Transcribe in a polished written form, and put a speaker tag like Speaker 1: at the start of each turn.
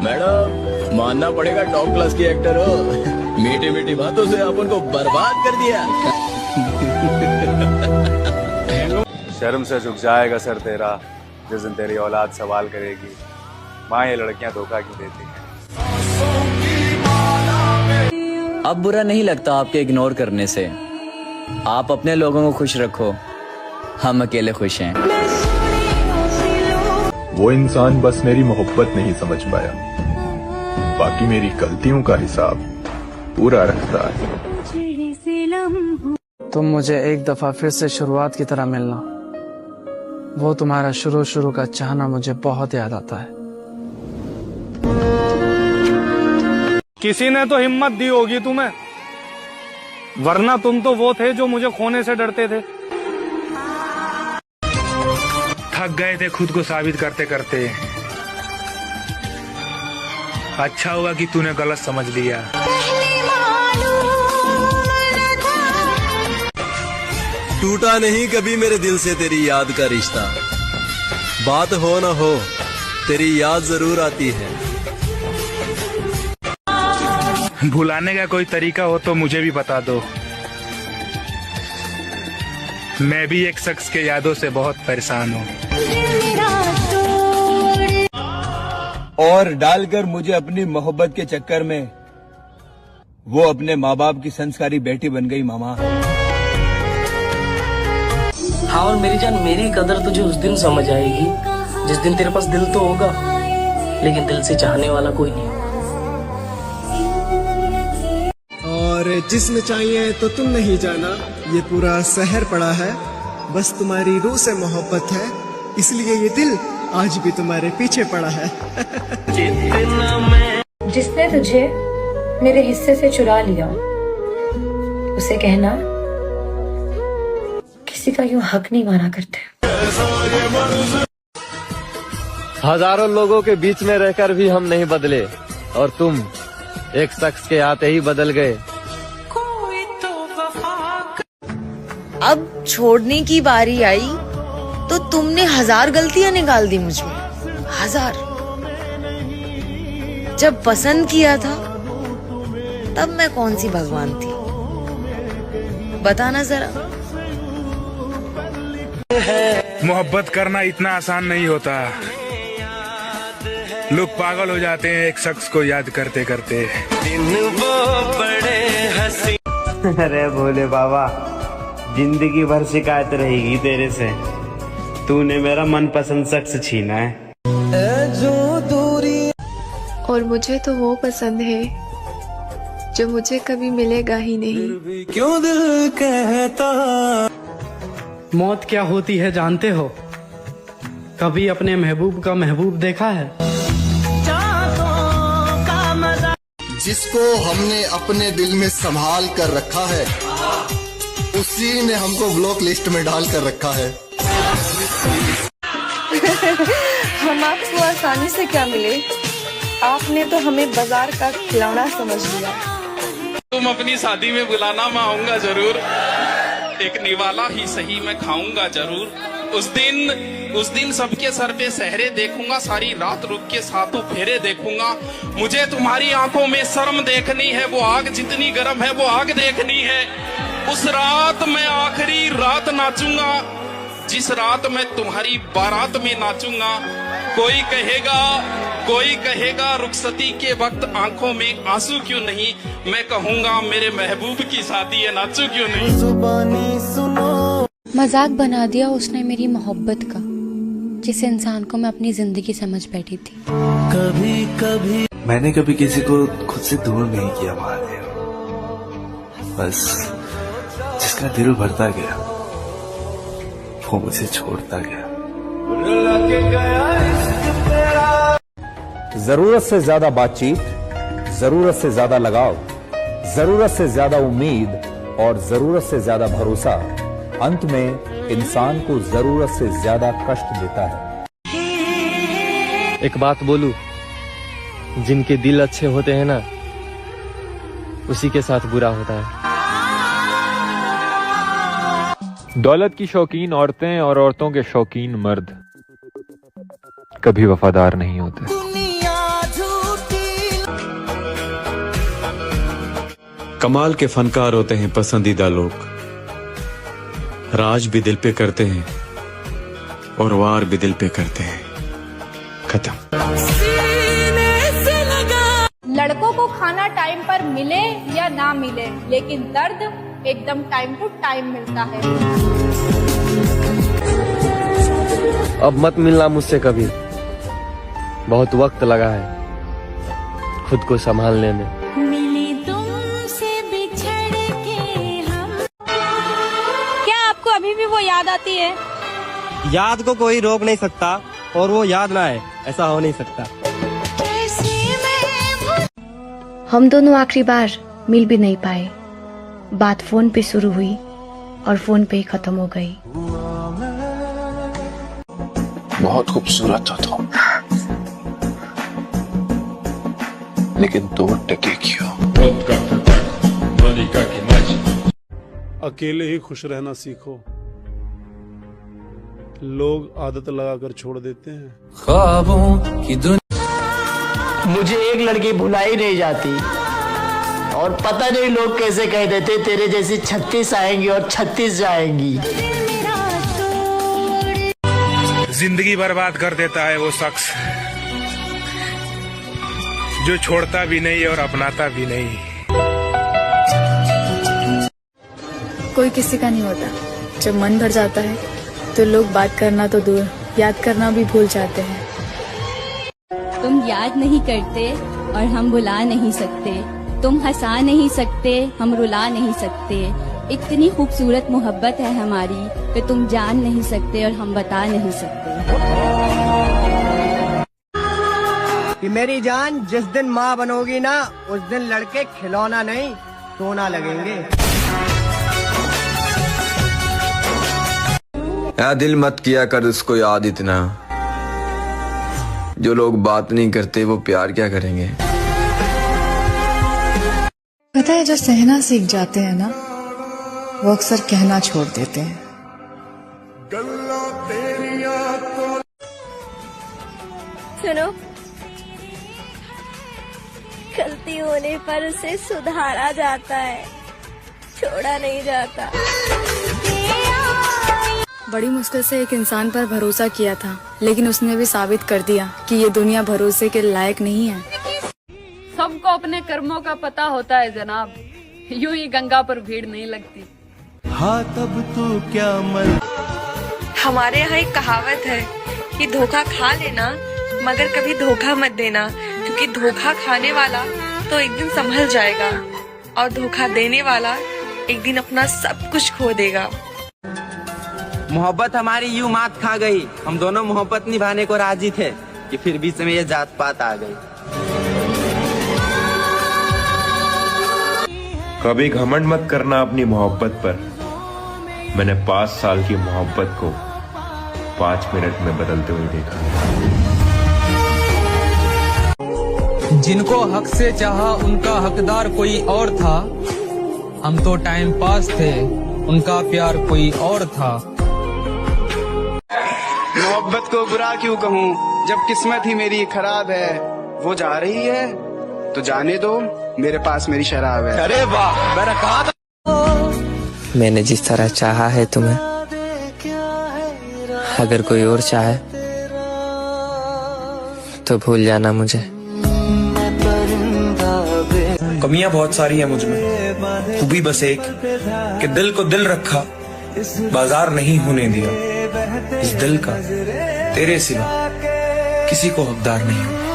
Speaker 1: Madam मानना पड़ेगा, top class की एक्टर हो। मीठी मीठी बातों से अपन को बर्बाद कर दिया।
Speaker 2: शर्म से झुक जाएगा सर तेरा जिस दिन तेरी औलाद सवाल करेगी, माँ ये लड़कियां धोखा क्यों देती हैं।
Speaker 1: अब बुरा नहीं लगता आपके इग्नोर करने से। आप अपने लोगों को खुश रखो, हम अकेले खुश हैं।
Speaker 3: वो इंसान बस मेरी मोहब्बत नहीं समझ पाया, बाकी मेरी गलतियों का हिसाब पूरा रखता है।
Speaker 4: तुम मुझे एक दफा फिर से शुरुआत की तरह मिलना, वो तुम्हारा शुरू का चाहना मुझे बहुत याद आता है।
Speaker 5: किसी ने तो हिम्मत दी होगी तुम्हें, वरना तुम तो वो थे जो मुझे खोने से डरते थे। थक गए थे खुद को साबित करते करते। अच्छा हुआ कि तूने गलत समझ लिया।
Speaker 6: टूटा नहीं कभी मेरे दिल से तेरी याद का रिश्ता, बात हो न हो तेरी याद जरूर आती है।
Speaker 5: भुलाने का कोई तरीका हो तो मुझे भी बता दो। मैं भी एक शख्स के यादों से बहुत परेशान हूँ।
Speaker 7: और डालकर मुझे अपनी मोहब्बत के चक्कर में वो अपने माँ बाप की संस्कारी बेटी बन गई मामा।
Speaker 8: हाँ और मेरी जान, मेरी कदर तुझे उस दिन समझ आएगी जिस दिन तेरे पास दिल तो होगा, लेकिन दिल से चाहने वाला कोई नहीं।
Speaker 9: और जिस्म चाहिए तो तुम नहीं जाना, ये पूरा शहर पड़ा है, बस तुम्हारी रूह से मोहब्बत है, इसलिए ये दिल आज भी तुम्हारे पीछे पड़ा है।
Speaker 10: जिसने तुझे मेरे हिस्से से चुरा लिया, उसे कहना किसी का यूं हक नहीं माना करते।
Speaker 11: हजारों लोगों के बीच में रहकर भी हम नहीं बदले, और तुम एक शख्स के आते ही बदल गए।
Speaker 12: अब छोड़ने की बारी आई तो तुमने 1000 गलतियां निकाल दी मुझ में, 1000। जब पसंद किया था तब मैं कौन सी भगवान थी, बताना जरा।
Speaker 5: मोहब्बत करना इतना आसान नहीं होता, लोग पागल हो जाते हैं एक शख्स को याद करते करते।
Speaker 13: अरे भोले बाबा, जिंदगी भर शिकायत रहेगी तेरे से, तूने मेरा मनपसंद शख्स छीना है।
Speaker 14: और मुझे तो वो पसंद है जो मुझे कभी मिलेगा ही नहीं।
Speaker 9: क्यों दिल कहता।
Speaker 4: मौत क्या होती है जानते हो? कभी अपने महबूब का महबूब देखा है?
Speaker 6: जिसको हमने अपने दिल में संभाल कर रखा है, उसी ने हमको ब्लॉक लिस्ट में डाल कर रखा है।
Speaker 14: हम आपको आसानी से क्या मिले, आपने तो हमें बाजार का खिलौना समझ लिया।
Speaker 15: तुम अपनी शादी में बुलाना, मैं आऊंगा जरूर। एक निवाला ही सही मैं खाऊंगा जरूर। उस दिन सबके सर पे सहरे देखूंगा, सारी रात रुक के सातों फेरे देखूंगा। मुझे तुम्हारी आंखों में शर्म देखनी है, वो आग जितनी गर्म है वो आग देखनी है। उस रात मैं आखिरी रात नाचूंगा, जिस रात मैं तुम्हारी बारात में नाचूंगा। कोई कहेगा रुखसती के वक्त आंखों में आंसू क्यों नहीं, मैं कहूंगा मेरे महबूब की शादी है, नाचू क्यों नहीं।
Speaker 16: मजाक बना दिया उसने मेरी मोहब्बत का, जिस इंसान को मैं अपनी जिंदगी समझ बैठी थी।
Speaker 17: कभी मैंने कभी किसी को खुद से दूर नहीं किया महादेव, बस जिसका दिल भरता गया वो मुझे छोड़ता गया।
Speaker 18: जरूरत से ज्यादा बातचीत, जरूरत से ज्यादा लगाव, जरूरत से ज्यादा उम्मीद और जरूरत से ज्यादा भरोसा अंत में इंसान को जरूरत से ज्यादा कष्ट देता है।
Speaker 11: एक बात बोलूं, जिनके दिल अच्छे होते हैं ना, उसी के साथ बुरा होता है।
Speaker 2: दौलत की शौकीन औरतें और औरतों के शौकीन मर्द कभी वफादार नहीं होते।
Speaker 19: कमाल के फनकार होते हैं पसंदीदा लोग, राज भी दिल पे करते हैं और वार भी दिल पे करते हैं। खत्म।
Speaker 20: लड़कों को खाना टाइम पर मिले या ना मिले, लेकिन दर्द एकदम टाइम टू टाइम मिलता है।
Speaker 11: अब मत मिलना मुझसे कभी, बहुत वक्त लगा है खुद को संभालने में।
Speaker 20: मिली तुमसे बिछड़ के हम। क्या आपको अभी भी वो याद आती है?
Speaker 21: याद को कोई रोक नहीं सकता और वो याद ना है, ऐसा हो नहीं सकता।
Speaker 16: हम दोनों आखिरी बार मिल भी नहीं पाए। बात फोन पे शुरू हुई और फोन पे ही खत्म हो गई।
Speaker 3: बहुत खूबसूरत था तुम, लेकिन दो टके क्यों?
Speaker 22: अकेले ही खुश रहना सीखो, लोग आदत लगाकर छोड़ देते हैं।
Speaker 1: ख्वाबों की दुनिया।
Speaker 8: मुझे एक लड़की भुलाई नहीं जाती, और पता नहीं लोग कैसे कह देते तेरे जैसी 36 आएंगी और 36 जाएंगी।
Speaker 5: जिंदगी बर्बाद कर देता है वो शख्स जो छोड़ता भी नहीं और अपनाता भी नहीं।
Speaker 23: कोई किसी का नहीं होता। जब मन भर जाता है तो लोग बात करना तो दूर, याद करना भी भूल जाते हैं।
Speaker 24: तुम याद नहीं करते और हम भुला नहीं सकते, तुम हंसा नहीं सकते, हम रुला नहीं सकते। इतनी खूबसूरत मोहब्बत है हमारी कि तुम जान नहीं सकते और हम बता नहीं सकते।
Speaker 21: कि मेरी जान जिस दिन माँ बनोगी ना, उस दिन लड़के खिलौना नहीं सोना लगेंगे।
Speaker 7: या दिल मत किया कर उसको याद इतना, जो लोग बात नहीं करते वो प्यार क्या करेंगे।
Speaker 23: पता है, जो सहना सीख जाते हैं ना, वो अक्सर कहना छोड़ देते हैं।
Speaker 14: सुनो, गलती होने पर उसे सुधारा जाता है, छोड़ा नहीं जाता।
Speaker 23: बड़ी मुश्किल से एक इंसान पर भरोसा किया था, लेकिन उसने भी साबित कर दिया कि ये दुनिया भरोसे के लायक नहीं है।
Speaker 25: सबको अपने कर्मों का पता होता है जनाब, यूं ही गंगा पर भीड़ नहीं लगती।
Speaker 21: हाँ तब तो क्या मल।
Speaker 14: हमारे यहाँ एक कहावत है कि धोखा खा लेना मगर कभी धोखा मत देना, क्योंकि धोखा खाने वाला तो एक दिन संभल जाएगा और धोखा देने वाला एक दिन अपना सब कुछ खो देगा।
Speaker 21: मोहब्बत हमारी यूं मात खा गई, हम दोनों मोहब्बत निभाने को राजी थे कि फिर बीच में ये जात पात आ गई।
Speaker 26: कभी घमंड मत करना अपनी मोहब्बत पर। मैंने 5 साल की मोहब्बत को 5 मिनट में बदलते हुए देखा।
Speaker 4: जिनको हक से चाहा उनका हकदार कोई और था, हम तो टाइम पास थे, उनका प्यार कोई और था।
Speaker 21: मोहब्बत को बुरा क्यों कहूँ, जब किस्मत ही मेरी खराब है। वो जा रही है तो जाने दो, मेरे पास मेरी शराब है। अरे वाह, मैंने कहा था।
Speaker 8: मैंने जिस तरह चाहा है तुम्हें, अगर कोई और चाहे तो भूल जाना मुझे।
Speaker 27: कमियां बहुत सारी है मुझ में, खूबी बस एक कि दिल को दिल रखा, बाजार नहीं होने दिया। इस दिल का तेरे सिवा किसी को हकदार नहीं हूँ।